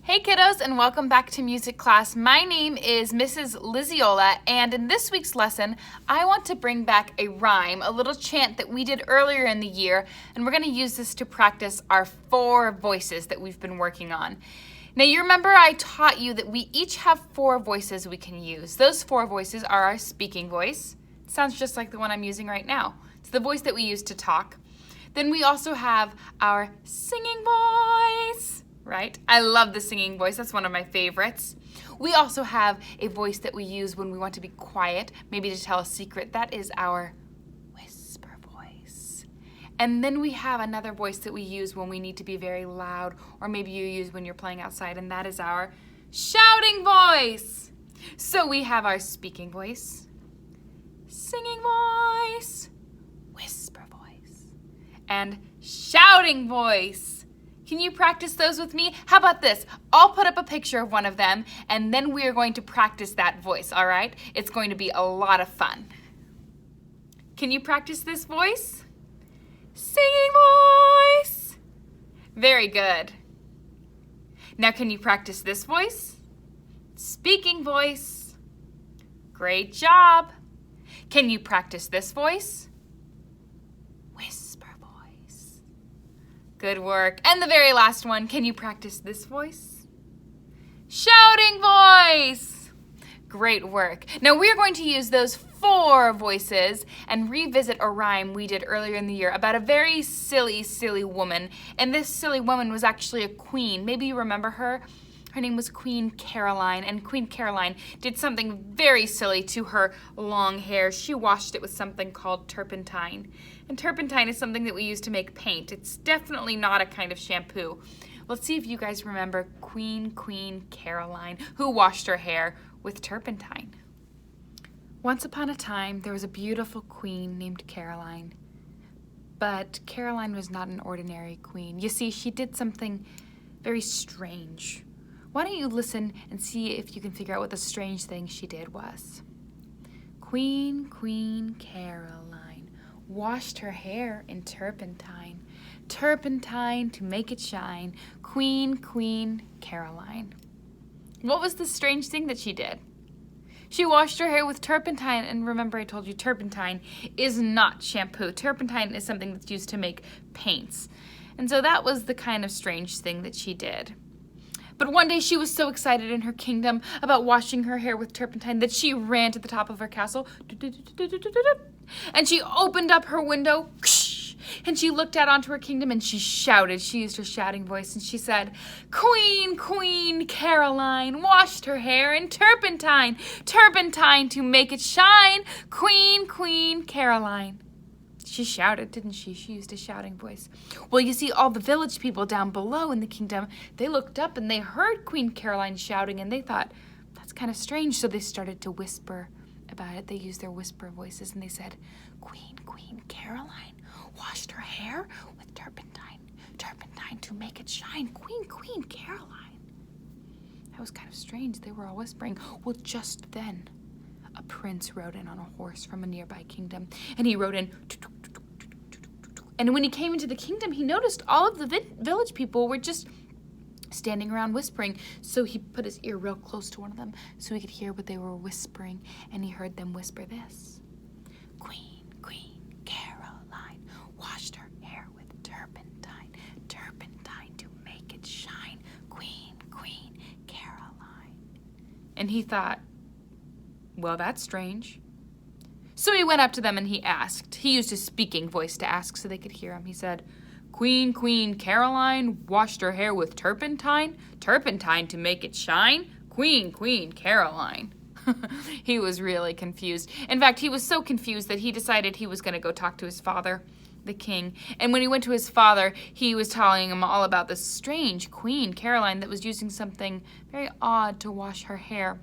Hey kiddos, and welcome back to music class. My name is Mrs. Lizaola, and in this week's lesson, I want to bring back a rhyme, a little chant that we did earlier in the year, and we're going to use this to practice our 4 voices that we've been working on. Now you remember I taught you that we each have 4 voices we can use. Those 4 voices are our speaking voice. It sounds just like the one I'm using right now. It's the voice that we use to talk. Then we also have our singing voice. Right? I love the singing voice. That's one of my favorites. We also have a voice that we use when we want to be quiet, maybe to tell a secret. That is our whisper voice. And then we have another voice that we use when we need to be very loud, or maybe you use when you're playing outside, and that is our shouting voice. So we have our speaking voice, singing voice, whisper voice, and shouting voice. Can you practice those with me? How about this? I'll put up a picture of one of them, and then we are going to practice that voice, all right? It's going to be a lot of fun. Can you practice this voice? Singing voice. Very good. Now can you practice this voice? Speaking voice. Great job. Can you practice this voice? Good work. And the very last one, can you practice this voice? Shouting voice. Great work. Now we are going to use those 4 voices and revisit a rhyme we did earlier in the year about a very silly, silly woman. And this silly woman was actually a queen. Maybe you remember her. Her name was Queen Caroline, and Queen Caroline did something very silly to her long hair. She washed it with something called turpentine. And turpentine is something that we use to make paint. It's definitely not a kind of shampoo. Let's see if you guys remember Queen Caroline, who washed her hair with turpentine. Once upon a time, there was a beautiful queen named Caroline. But Caroline was not an ordinary queen. You see, she did something very strange. Why don't you listen and see if you can figure out what the strange thing she did was. Queen Caroline washed her hair in turpentine, turpentine to make it shine. Queen Caroline. What was the strange thing that she did? She washed her hair with turpentine, and remember I told you turpentine is not shampoo. Turpentine is something that's used to make paints. And so that was the kind of strange thing that she did. But one day she was so excited in her kingdom about washing her hair with turpentine that she ran to the top of her castle, and she opened up her window, and she looked out onto her kingdom, and she shouted. She used her shouting voice, and she said, Queen Caroline washed her hair in turpentine, turpentine to make it shine. Queen Caroline. She shouted, didn't she? She used a shouting voice. Well, you see, all the village people down below in the kingdom, they looked up and they heard Queen Caroline shouting, and they thought, that's kind of strange. So they started to whisper about it. They used their whisper voices, and they said, Queen Caroline washed her hair with turpentine, turpentine to make it shine. Queen Caroline. That was kind of strange. They were all whispering. Well, just then, a prince rode in on a horse from a nearby kingdom, and he rode in, and when he came into the kingdom, he noticed all of the village people were just standing around whispering. So he put his ear real close to one of them so he could hear what they were whispering, and he heard them whisper this. Queen Caroline washed her hair with turpentine, turpentine to make it shine. Queen Caroline. And he thought, well, that's strange. So he went up to them and he asked. He used his speaking voice to ask so they could hear him. He said, Queen Caroline washed her hair with turpentine, turpentine to make it shine. Queen Caroline. He was really confused. In fact, he was so confused that he decided he was going to go talk to his father, the king. And when he went to his father, he was telling him all about this strange Queen Caroline that was using something very odd to wash her hair.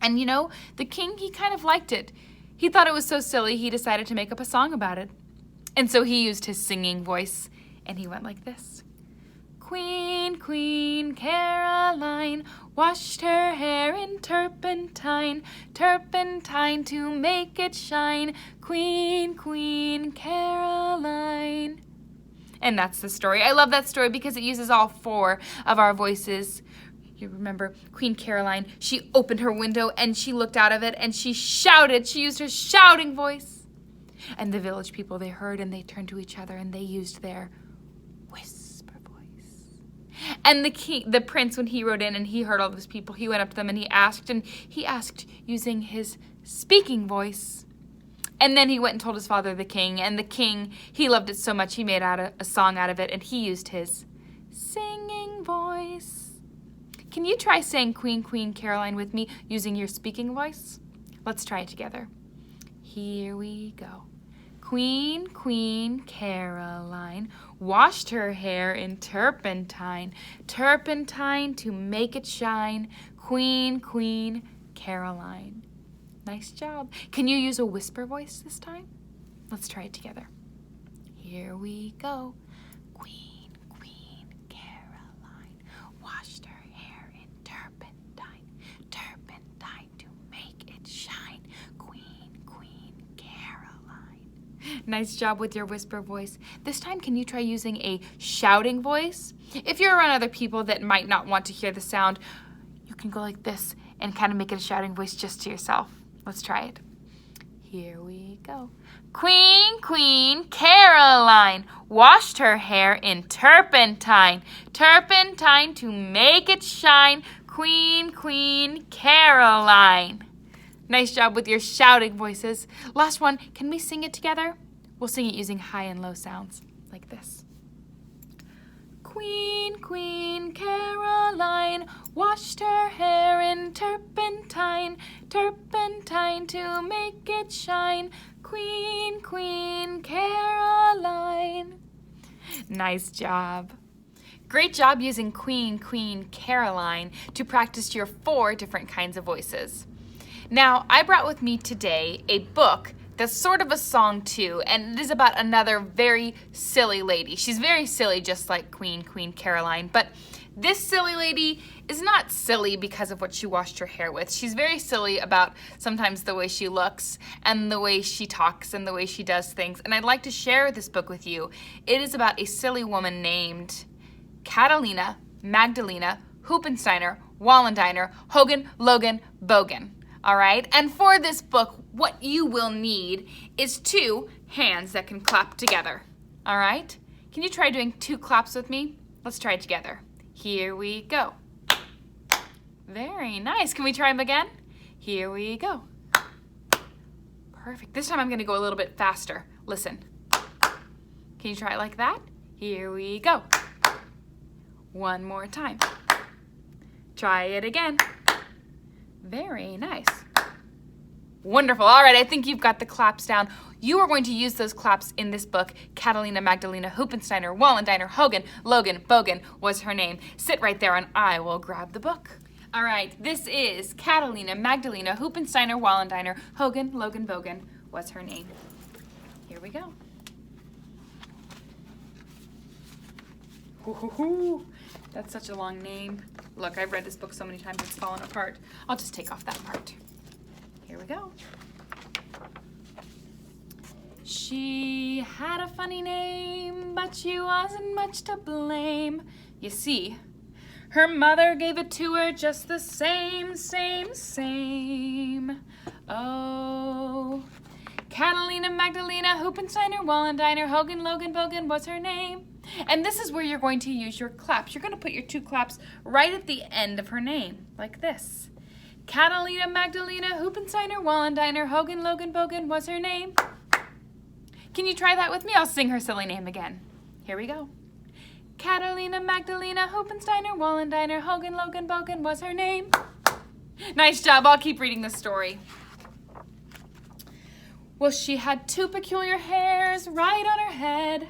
And you know, the king, he kind of liked it. He thought it was so silly, he decided to make up a song about it. And so he used his singing voice, and he went like this. Queen Caroline washed her hair in turpentine, turpentine to make it shine. Queen Caroline. And that's the story. I love that story because it uses all 4 of our voices. You remember Queen Caroline, she opened her window and she looked out of it and she shouted. She used her shouting voice. And the village people, they heard and they turned to each other and they used their whisper voice. And the prince, when he rode in and he heard all those people, he went up to them and he asked using his speaking voice. And then he went and told his father, the king, and the king, he loved it so much he made a song out of it and he used his singing voice. Can you try saying Queen, Queen Caroline with me using your speaking voice? Let's try it together. Here we go. Queen, Queen Caroline washed her hair in turpentine, turpentine to make it shine. Queen, Queen Caroline. Nice job. Can you use a whisper voice this time? Let's try it together. Here we go. Queen, Queen Caroline washed her hair in turpentine, turpentine to make it shine. Queen, Queen Caroline. Nice job with your whisper voice. This time, can you try using a shouting voice? If you're around other people that might not want to hear the sound, you can go like this and kind of make it a shouting voice just to yourself. Let's try it. Here we go. Queen, Queen Caroline washed her hair in turpentine, turpentine to make it shine. Queen, Queen Caroline. Nice job with your shouting voices. Last one, can we sing it together? We'll sing it using high and low sounds, like this. Queen, Queen Caroline washed her hair in turpentine, turpentine to make it shine. Queen, Queen Caroline. Nice job. Great job using Queen, Queen Caroline to practice your 4 different kinds of voices. Now, I brought with me today a book that's sort of a song too, and it is about another very silly lady. She's very silly, just like Queen, Queen Caroline, but this silly lady is not silly because of what she washed her hair with. She's very silly about sometimes the way she looks and the way she talks and the way she does things, and I'd like to share this book with you. It is about a silly woman named Catalina Magdalena Hoopensteiner Wallendiner Hogan Logan Bogan. All right, and for this book, what you will need is 2 hands that can clap together. All right, can you try doing 2 claps with me? Let's try it together. Here we go. Very nice. Can we try them again? Here we go. Perfect. This time I'm gonna go a little bit faster. Listen. Can you try it like that? Here we go. One more time. Try it again. Very nice. Wonderful. All right, I think you've got the claps down. You are going to use those claps in this book. Catalina Magdalena Hoopensteiner Wallendiner Hogan Logan Bogan was her name. Sit right there and I will grab the book. All right, this is Catalina Magdalena Hoopensteiner Wallendiner Hogan Logan Bogan was her name. Here we go. Ooh, that's such a long name. Look, I've read this book so many times it's fallen apart. I'll just take off that part. Here we go. She had a funny name, but she wasn't much to blame. You see, her mother gave it to her just the same. Oh, Catalina Magdalena Hoopensteiner Wallendiner Hogan Logan Bogan was her name. And this is where you're going to use your claps. You're going to put your 2 claps right at the end of her name, like this. Catalina Magdalena Hoopensteiner Wallendiner Hogan Logan Bogan was her name. Can you try that with me? I'll sing her silly name again. Here we go. Catalina Magdalena Hoopensteiner Wallendiner Hogan Logan Bogan was her name. Nice job. I'll keep reading the story. Well, she had 2 peculiar hairs right on her head.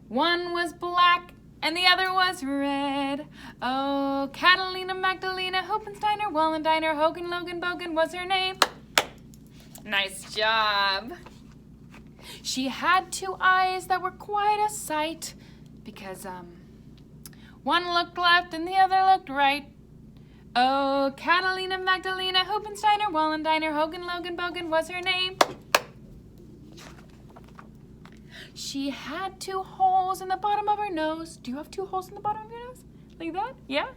One was black and the other was red. Oh, Catalina Magdalena Hoopensteiner Wallendiner Hogan Logan Bogan was her name. Nice job. She had 2 eyes that were quite a sight because one looked left and the other looked right. Oh, Catalina Magdalena Hoopensteiner Wallendiner Hogan Logan Bogan was her name. She had 2 holes in the bottom of her nose. Do you have 2 holes in the bottom of your nose? Like that? Yeah?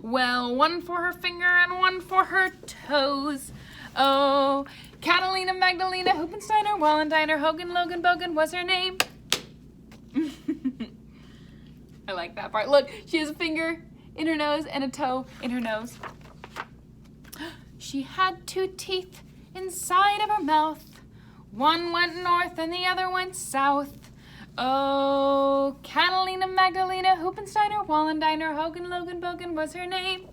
Well, one for her finger and one for her toes. Oh, Catalina, Magdalena, Hoopensteiner, Wallendiner, Hogan, Logan, Bogan was her name. I like that part. Look, she has a finger in her nose and a toe in her nose. She had 2 teeth inside of her mouth. One went north and the other went south. Oh, Catalina, Magdalena, Hoopensteiner, Wallendiner, Hogan, Logan, Bogan was her name.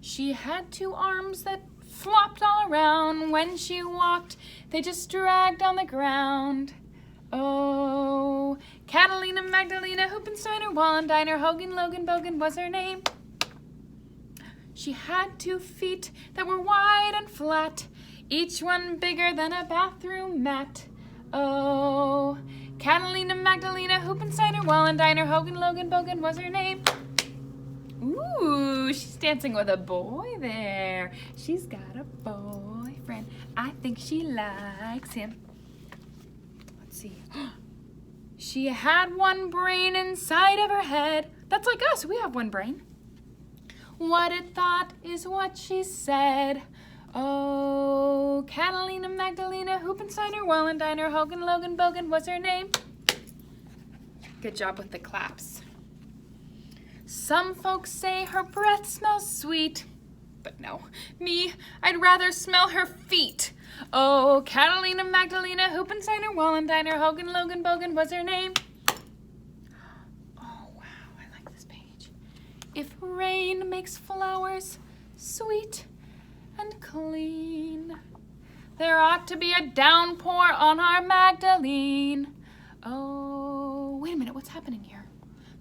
She had 2 arms that flopped all around. When she walked, they just dragged on the ground. Oh, Catalina, Magdalena, Hoopensteiner, Wallendiner, Hogan, Logan, Bogan was her name. She had 2 feet that were wide and flat, each one bigger than a bathroom mat. Oh, Catalina, Magdalena, Hoopensteiner, Wallendiner, Hogan, Logan, Bogan was her name. Ooh, she's dancing with a boy there. She's got a boyfriend. I think she likes him. Let's see. She had 1 brain inside of her head. That's like us, we have 1 brain. What it thought is what she said. Oh, Catalina, Magdalena, Hoopensteiner, Wallendiner, Hogan, Logan, Bogan was her name. Good job with the claps. Some folks say her breath smells sweet, but no, me, I'd rather smell her feet. Oh, Catalina, Magdalena, Hoopensteiner, Wallendiner, Hogan, Logan, Bogan was her name. Oh, wow, I like this page. If rain makes flowers sweet and clean, there ought to be a downpour on our Magdalene. Oh, wait a minute, what's happening here?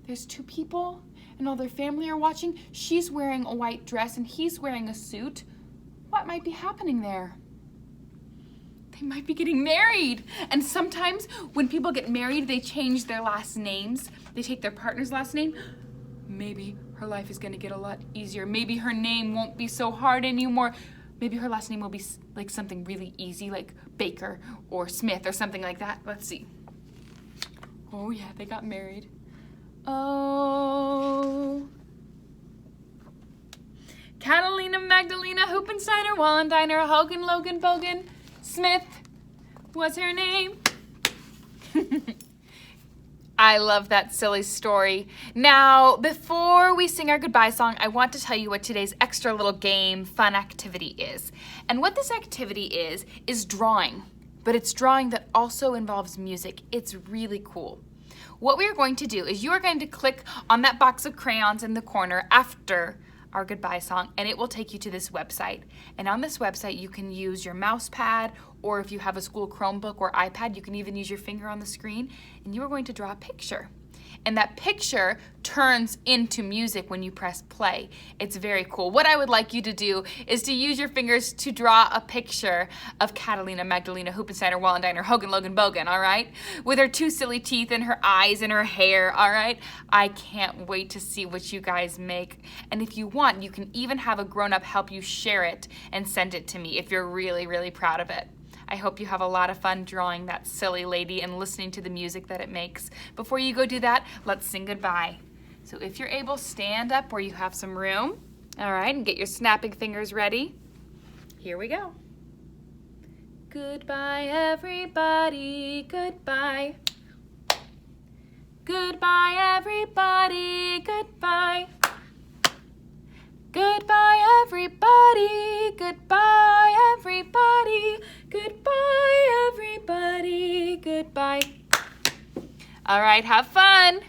There's 2 people and all their family are watching. She's wearing a white dress and he's wearing a suit. What might be happening there? They might be getting married. And sometimes when people get married, they change their last names. They take their partner's last name. Maybe her life is gonna get a lot easier. Maybe her name won't be so hard anymore. Maybe her last name will be like something really easy, like Baker or Smith or something like that. Let's see. Oh yeah, they got married. Oh, Catalina, Magdalena, Hoopensteiner, Wallendiner, Hogan, Logan, Bogan, Smith was her name. I love that silly story. Now, before we sing our goodbye song, I want to tell you what today's extra little game fun activity is. And what this activity is drawing, but it's drawing that also involves music. It's really cool. What we are going to do is you are going to click on that box of crayons in the corner after our goodbye song, and it will take you to this website. And on this website, you can use your mouse pad, or if you have a school Chromebook or iPad, you can even use your finger on the screen, and you are going to draw a picture. And that picture turns into music when you press play. It's very cool. What I would like you to do is to use your fingers to draw a picture of Catalina, Magdalena, Hoopensteiner, Wallendiner, Hogan, Logan, Bogan, all right? With her 2 silly teeth and her eyes and her hair, all right? I can't wait to see what you guys make. And if you want, you can even have a grown-up help you share it and send it to me if you're really, really proud of it. I hope you have a lot of fun drawing that silly lady and listening to the music that it makes. Before you go do that, let's sing goodbye. So if you're able, stand up where you have some room. All right, and get your snapping fingers ready. Here we go. Goodbye, everybody, goodbye. Goodbye, everybody, goodbye. Goodbye, everybody, goodbye, everybody, goodbye, everybody, goodbye. All right, have fun.